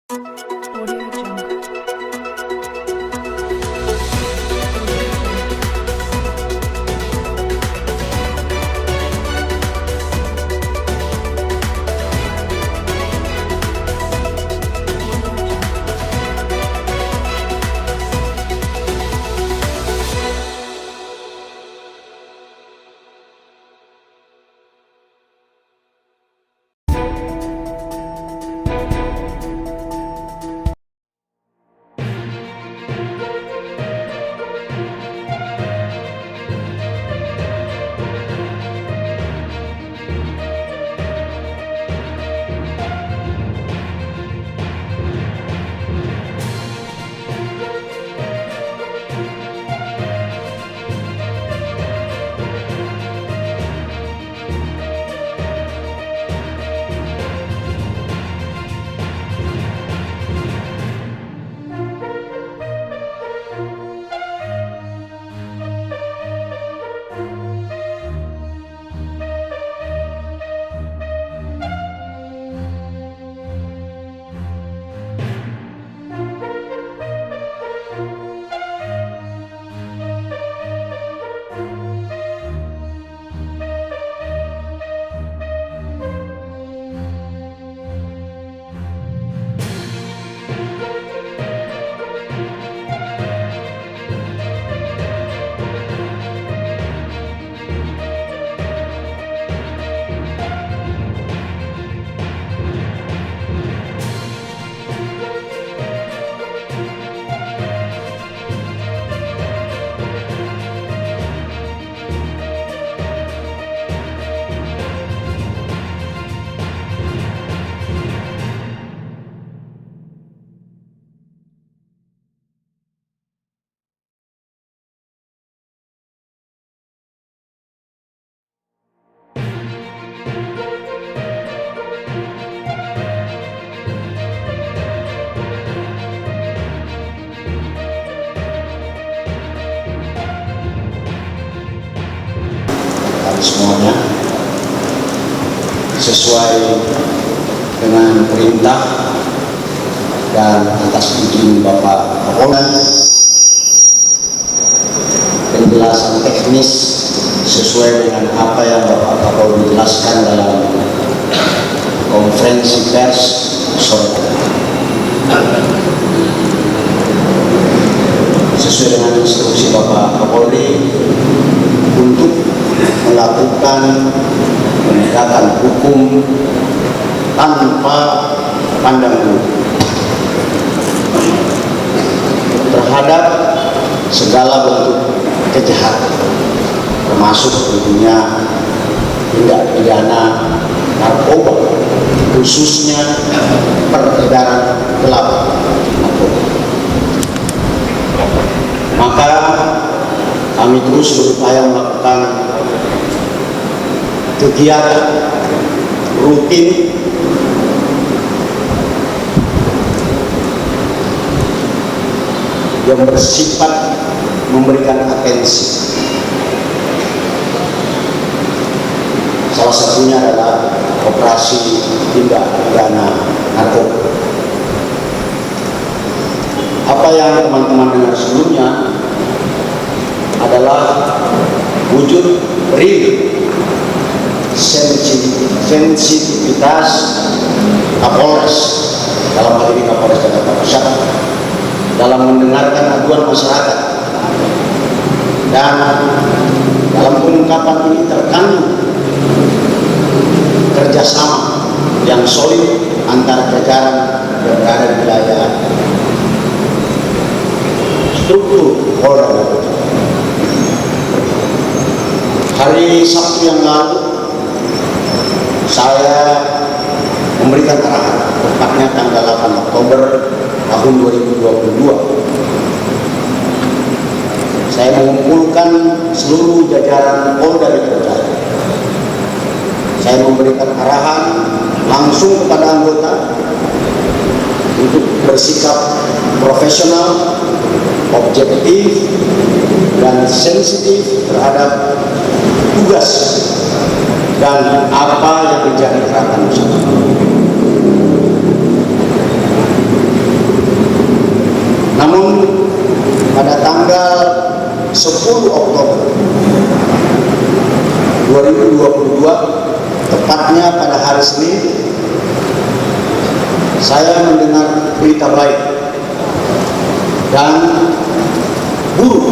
Audio Jungle. Semuanya sesuai dengan perintah dan atas izin Bapak Kapolda, penjelasan teknis sesuai dengan apa yang Bapak Kapolda jelaskan dalam konferensi pers sore. Sesuai dengan instruksi Bapak Kapolri untuk melakukan penegakan hukum tanpa pandang bulu terhadap segala bentuk kejahatan, termasuk tentunya tindak pidana narkoba, khususnya peredaran gelap narkoba. Maka kami terus berupaya melakukan kegiatan rutin yang bersifat memberikan atensi. Salah satunya adalah operasi tindak pidana narkoba. Apa yang teman-teman dengar sebelumnya adalah wujud real sensitivitas Kapolres, dalam hal ini Kapolres Jakarta Pusat, dalam mendengarkan aduan masyarakat, dan dalam pengungkapan ini terkandung kerjasama yang solid antara jajaran yang berada di wilayah struktur Polda Metro Jaya. Hari Sabtu yang lalu saya memberikan arahan, tepatnya tanggal 8 Oktober tahun 2022. Saya mengumpulkan seluruh jajaran Polda Metro Jaya. Saya memberikan arahan langsung kepada anggota untuk bersikap profesional, objektif, dan sensitif terhadap tugas dan apa yang menjadi gerakan usaha. 2022, tepatnya pada hari Senin, saya mendengar berita baik dan buruk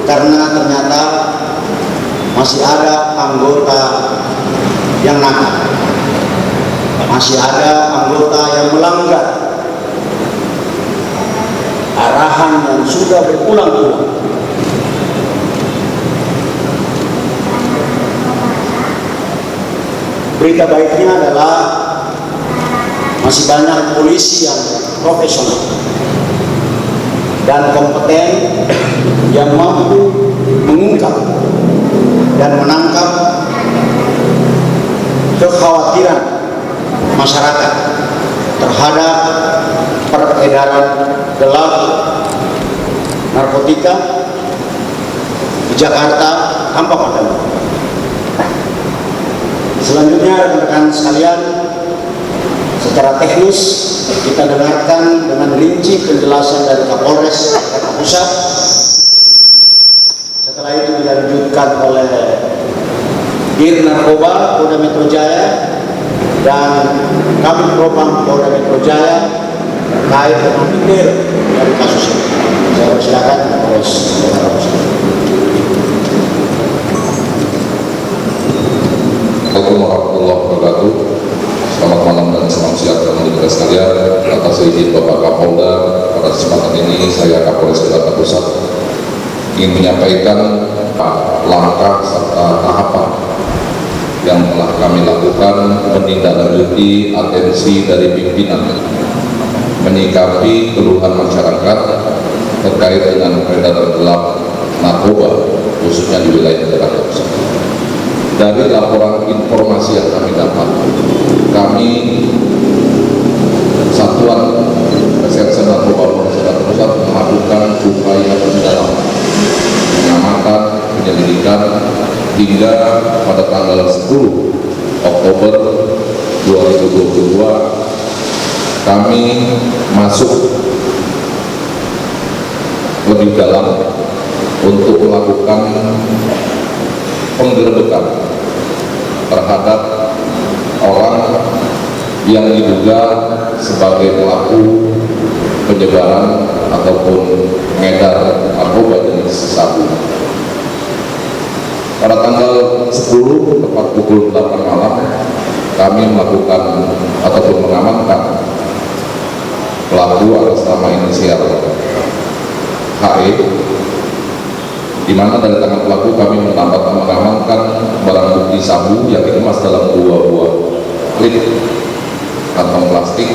karena ternyata masih ada anggota yang nakal, masih ada anggota yang melanggar arahan yang sudah berulang-ulang. Berita baiknya adalah masih banyak polisi yang profesional dan kompeten yang mampu mengungkap dan menangkap kekhawatiran masyarakat terhadap peredaran gelap narkotika di Jakarta tanpa pandang. Selanjutnya, rekan-rekan sekalian, secara teknis kita dengarkan dengan rinci penjelasan dari Kapolres Jakarta Pusat. Setelah itu dilanjutkan oleh Dir Narkoba Polda Metro Jaya dan Kabid Propam Polda Metro Jaya terkait dengan detail dari kasus ini. Saya persilakan Kapolres Jakarta Pusat. Assalamualaikum warahmatullahi wabarakatuh. Selamat malam dan selamat siang teman-teman sekalian. Atas izin Bapak Kapolda, pada kesempatan ini saya Kapolres Jakarta Pusat ingin menyampaikan langkah serta tahapan yang telah kami lakukan menindaklanjuti atensi dari pimpinan menyikapi keluhan masyarakat terkait dengan peredaran gelap narkoba khususnya di wilayah Jakarta Pusat. Dari laporan informasi yang kami dapat, kami Satuan Reserse Narkoba Polres Jakarta Pusat melakukan upaya pendalaman, pengamatan, penyelidikan hingga pada tanggal 10 Oktober 2022 kami masuk lebih dalam untuk melakukan penggerbekan terhadap orang yang diduga sebagai pelaku penyebaran ataupun pengedar narkoba jenis sabu. Pada tanggal 10 tepat pukul 8 malam kami melakukan ataupun mengamankan pelaku atas nama inisial HE, di mana dari tangan pelaku kami mengamankan barang bukti sabu yang dikemas dalam 2 buah klip kantong plastik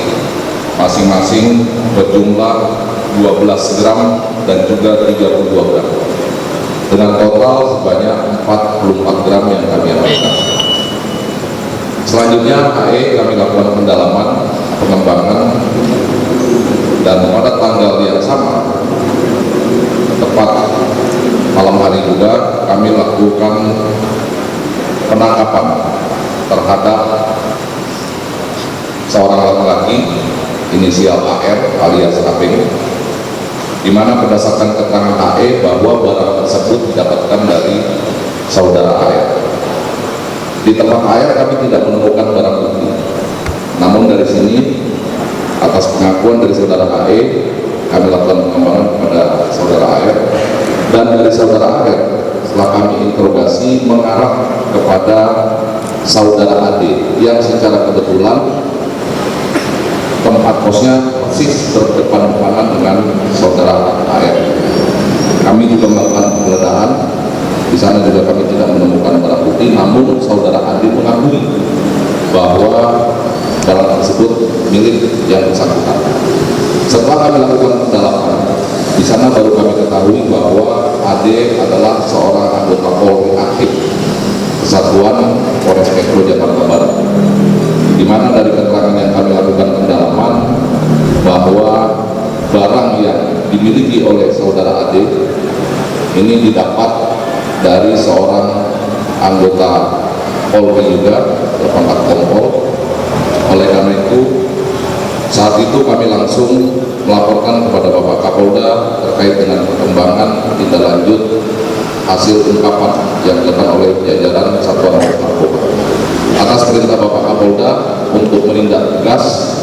masing-masing berjumlah 12 gram dan juga 32 gram dengan total sebanyak 44 gram yang kami amankan. Selanjutnya HE kami lakukan pendalaman, pengembangan, dan pada tanggal yang sama tepat malam hari juga kami lakukan penangkapan terhadap seorang laki-laki inisial AR alias AP, di mana berdasarkan keterangan AE bahwa barang tersebut didapatkan dari saudara AR. Di tempat AR kami tidak menemukan barang bukti, namun dari sini atas pengakuan dari saudara AE kami lakukan pengembangan kepada saudara AR, dan dari saudara AR setelah kami interogasi mengarah kepada saudara AD yang secara kebetulan tempat kosnya persis berdepan-depanan dengan saudara AR. Kami juga melakukan penggeledahan. Di sana juga kami tidak menemukan barang bukti, namun saudara AD mengakui bahwa barang tersebut milik yang bersangkutan. Setelah kami lakukan pendalaman, di sana baru kami ketahui bahwa AD adalah seorang anggota Polri aktif Kesatuan Polres Metro Jakarta Barat, di mana dari keterangan yang kami lakukan pendalaman bahwa barang yang dimiliki oleh saudara AD ini didapat dari seorang anggota Polri juga, terpangkat Kompol. Oleh karena itu saat itu itu kami langsung melaporkan kepada Bapak Kapolda terkait dengan perkembangan tindak lanjut hasil ungkapan yang dilakukan oleh jajaran Satuan Narkoba. Atas perintah Bapak Kapolda untuk menindak tegas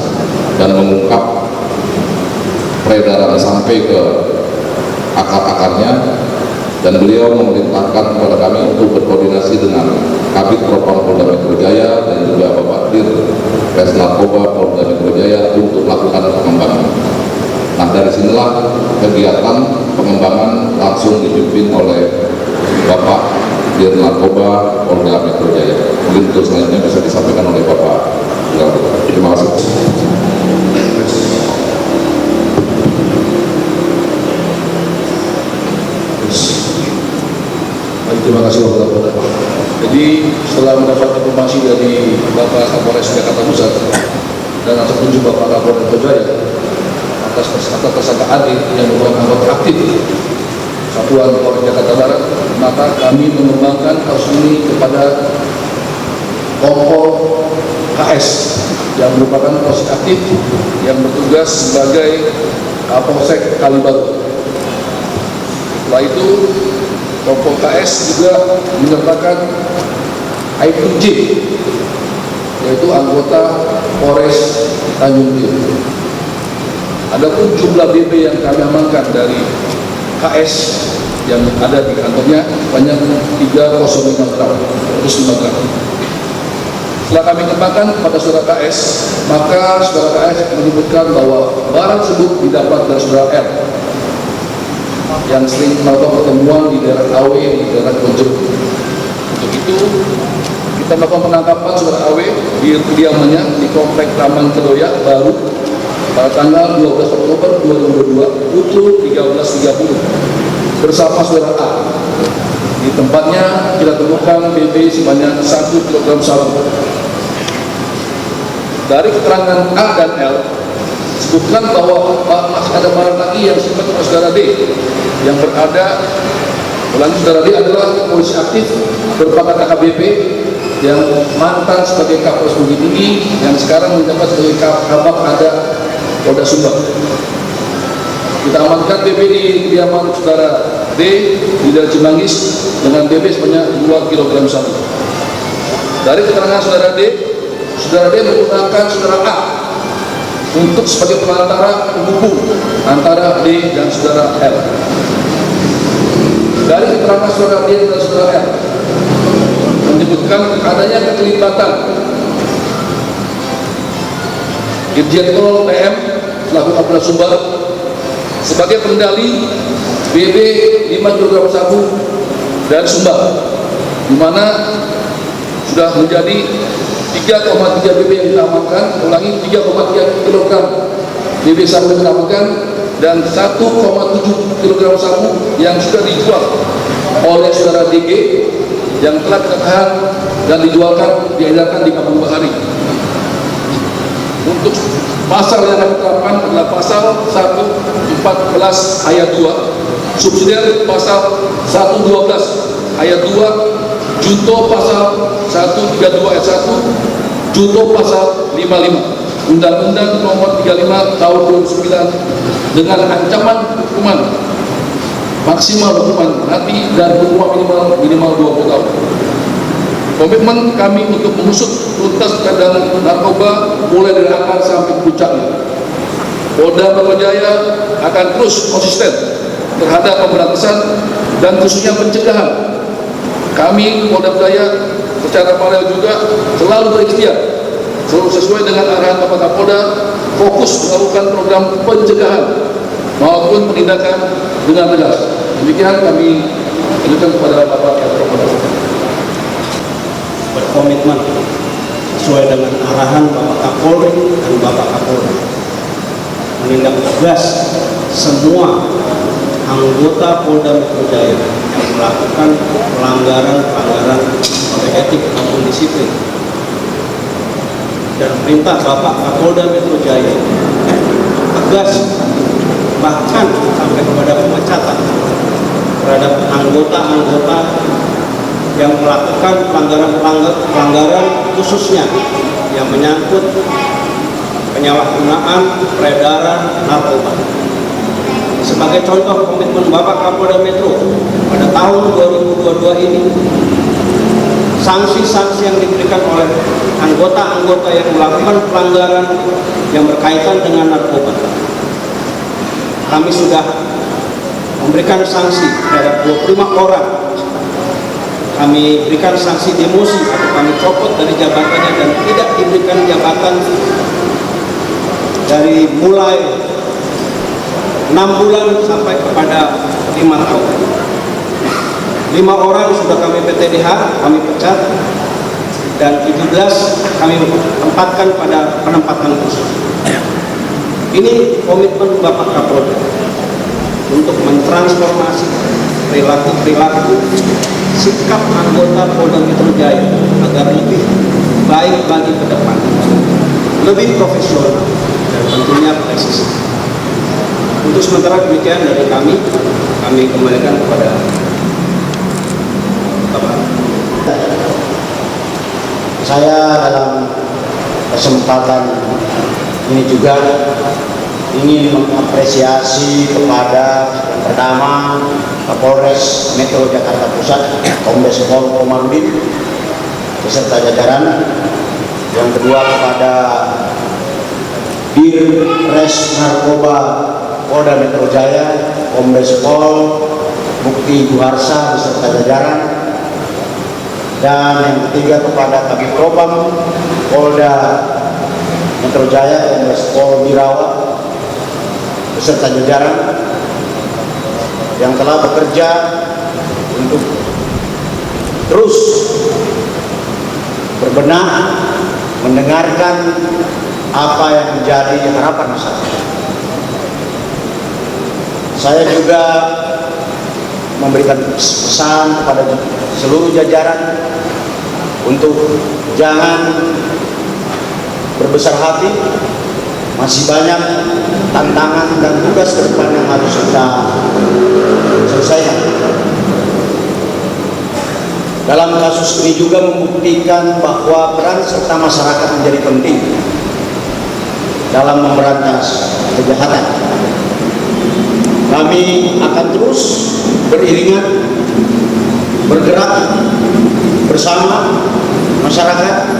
dan mengungkap peredaran sampai ke akar-akarnya, dan beliau memerintahkan kepada kami untuk berkoordinasi dengan Kabid Propam Polda Metro Jaya dan juga Bapak Dir Res Narkoba Polda Metro Jaya untuk melakukan pengembangan. Nah, dari sinilah kegiatan pengembangan langsung dipimpin oleh Bapak Dir Narkoba Polda Metro Jaya. Mungkin untuk selanjutnya bisa disampaikan oleh Bapak Dir Narkoba. Terima kasih. Terima kasih Bapak Kapolda. Jadi setelah mendapat informasi dari Bapak Kapolres Jakarta Pusat dan atas petunjuk Bapak Kapolda Metro Jaya atas tersangka AD yang merupakan anggota aktif Satuan Polres Jakarta Barat, maka kami mengembangkan kasus ini kepada Kompol KS yang merupakan polisi aktif yang bertugas sebagai Kapolsek Kalibaru. Setelah itu Kompol KS juga menyertakan Aibtu J, yaitu anggota Polres Tanjung Priok. Adapun jumlah BB yang kami amankan dari KS yang ada di kantornya banyak 305 gram. Setelah kami kembangkan pada saudara KS, maka saudara KS menyebutkan bahwa barang tersebut didapat dari saudara R yang sering melakukan pertemuan di daerah AW, di daerah Konjur. Untuk itu, kita melakukan penangkapan saudara AW di kediamannya di Komplek Taman Kedoya Baru pada tanggal 12 Oktober 2022 pukul 13.30 bersama saudara A. Di tempatnya kita temukan BB sebanyak 1 kg sabu. Dari keterangan A dan L, sebutkan bahwa masih ada barang lagi yang disebut oleh saudara D yang berada, ulangi, saudara D adalah polisi aktif berpangkat AKBP yang mantan sebagai Kapolres Bukit Tinggi yang sekarang menjabat sebagai Kabak ada Polda Sumbar. Kita amankan BB di kediaman saudara D di daerah Cimanggis dengan BB sebanyak 2 kg sabu. Dari keterangan saudara D menggunakan saudara A untuk sebagai perantara penghubung antara D dan saudara L. Dari keterangan saudara D dan saudara L menyebutkan adanya keterlibatan Irjen Pol PM selaku Kapolda Sumbar sebagai pendali BB 5 kg sabu dan Sumbar, di mana sudah menjadi 3,3 BB yang kita amankan, ulangi 3,3 kg BB sabu yang kita amankan dan 1,7 kg sabu yang sudah dijual oleh saudara DG yang telah ditahan dan dijualkan, diedarkan di Kampung Bahari. Untuk pasal yang kami terapkan adalah pasal 114 ayat 2, subsidiar pasal 112 ayat 2, junto pasal 132 ayat 1, junto pasal 55 Undang-Undang Nomor 35 Tahun 2009 dengan ancaman hukuman maksimal hukuman mati dan hukuman minimal 20 tahun. Komitmen kami untuk mengusut tuntas peredaran narkoba mulai dari akar sampai puncaknya. Polda Metro Jaya akan terus konsisten terhadap pemberantasan dan khususnya pencegahan. Kami Polda Metro Jaya secara paralel juga selalu berikhtiar, selalu sesuai dengan arahan Bapak Kapolda, fokus melakukan program pencegahan maupun penindakan dengan tegas. Demikian kami lanjutkan kepada Bapak Kapolda. Berkomitmen sesuai dengan arahan Bapak Kapolri dan Bapak Kapolda menindak tegas semua anggota Polda Metro Jaya yang melakukan pelanggaran kode etik maupun disiplin, dan perintah Bapak Kapolda Metro Jaya tegas bahkan sampai kepada pemecatan terhadap anggota-anggota yang melakukan pelanggaran khususnya yang menyangkut penyalahgunaan peredaran narkoba. Sebagai contoh komitmen Bapak Kapolda Metro pada tahun 2022 ini, sanksi-sanksi yang diberikan oleh anggota-anggota yang melakukan pelanggaran yang berkaitan dengan narkoba. Kami sudah memberikan sanksi terhadap 25 orang. Kami berikan sanksi demosi atau kami copot dari jabatannya dan tidak diberikan jabatan dari mulai 6 bulan sampai kepada 5 tahun. 5 orang sudah kami PTDH, kami pecat, dan 17 kami tempatkan pada penempatan khusus. Ini komitmen Bapak Kapolda untuk mentransformasi perilaku sikap anggota Polda Metro Jaya agar lebih baik lagi ke depan, lebih profesional dan tentunya presis. Untuk sementara demikian dari kami kembalikan kepada Bapak. Saya dalam kesempatan ini juga ingin mengapresiasi kepada yang pertama Kapolres Metro Jakarta Pusat, Kombes Pol Komarudin beserta jajaran. Yang kedua kepada Dirres Narkoba Polda Metro Jaya, Kombes Pol Mukti Juharsa beserta jajaran. Dan yang ketiga kepada Kabid Propam Polda Metro Jaya, Kombes Pol Birawa beserta jajaran yang telah bekerja untuk terus berbenah, mendengarkan apa yang menjadi harapan masyarakat. Saya juga memberikan pesan kepada seluruh jajaran untuk jangan berbesar hati. Masih banyak tantangan dan tugas ke depan yang harus kita selesaikan. Dalam kasus ini juga membuktikan bahwa peran serta masyarakat menjadi penting dalam memberantas kejahatan. Kami akan terus beriringan, bergerak bersama masyarakat,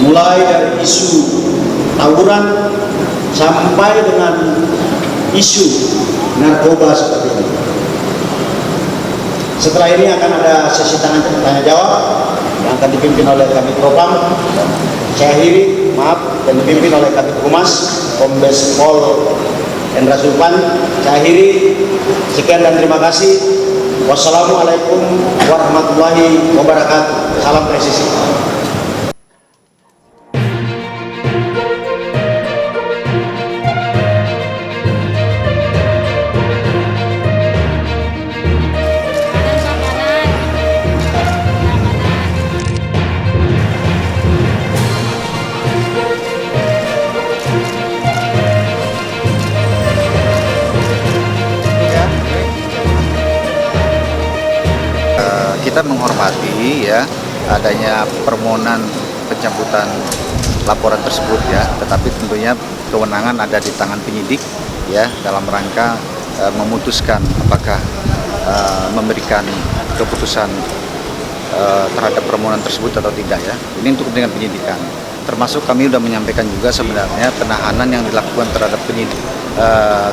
mulai dari isu tawuran sampai dengan isu narkoba seperti ini. Setelah ini akan ada sesi tanya jawab yang akan dipimpin oleh Kabid Propam. Saya akhiri, dan dipimpin oleh Kabid Humas Kombes Pol Endra Sulpan. Saya akhiri, sekian dan terima kasih. Wassalamualaikum warahmatullahi wabarakatuh. Salam presisi. Kita menghormati ya adanya permohonan pencabutan laporan tersebut ya, tetapi tentunya kewenangan ada di tangan penyidik ya dalam rangka memutuskan apakah memberikan keputusan terhadap permohonan tersebut atau tidak ya. Ini untuk kepentingan penyidikan. Termasuk kami sudah menyampaikan juga sebenarnya penahanan yang dilakukan terhadap penyidik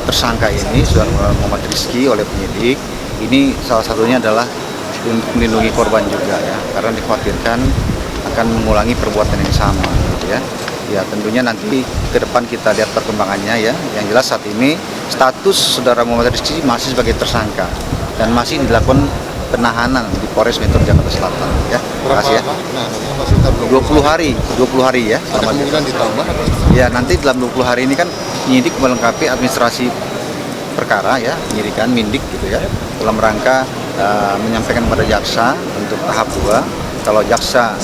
tersangka ini Saudara Muhammad Rizky oleh penyidik ini salah satunya adalah untuk melindungi korban juga ya, karena dikhawatirkan akan mengulangi perbuatan yang sama gitu ya. Ya tentunya nanti ke depan kita lihat perkembangannya ya. Yang jelas saat ini status Saudara Muhammad Rizky masih sebagai tersangka dan masih dilakukan penahanan di Polres Metro Jakarta Selatan ya. Terima kasih ya. 20 hari ya. Ada kemungkinan ditambah? Ya nanti dalam 20 hari ini kan penyidik melengkapi administrasi perkara ya, penyidikan mindik gitu ya, dalam rangka menyampaikan kepada jaksa untuk tahap 2. Kalau jaksa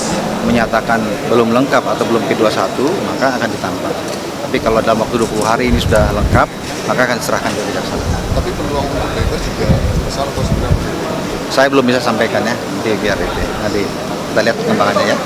menyatakan belum lengkap atau belum P21 maka akan ditambah. Tapi kalau dalam waktu 20 hari ini sudah lengkap maka akan diserahkan ke jaksa. Tapi peluang untuk bebas juga besar atau sebenarnya? Saya belum bisa sampaikan ya, nanti biar itu. Nanti kita lihat perkembangannya ya.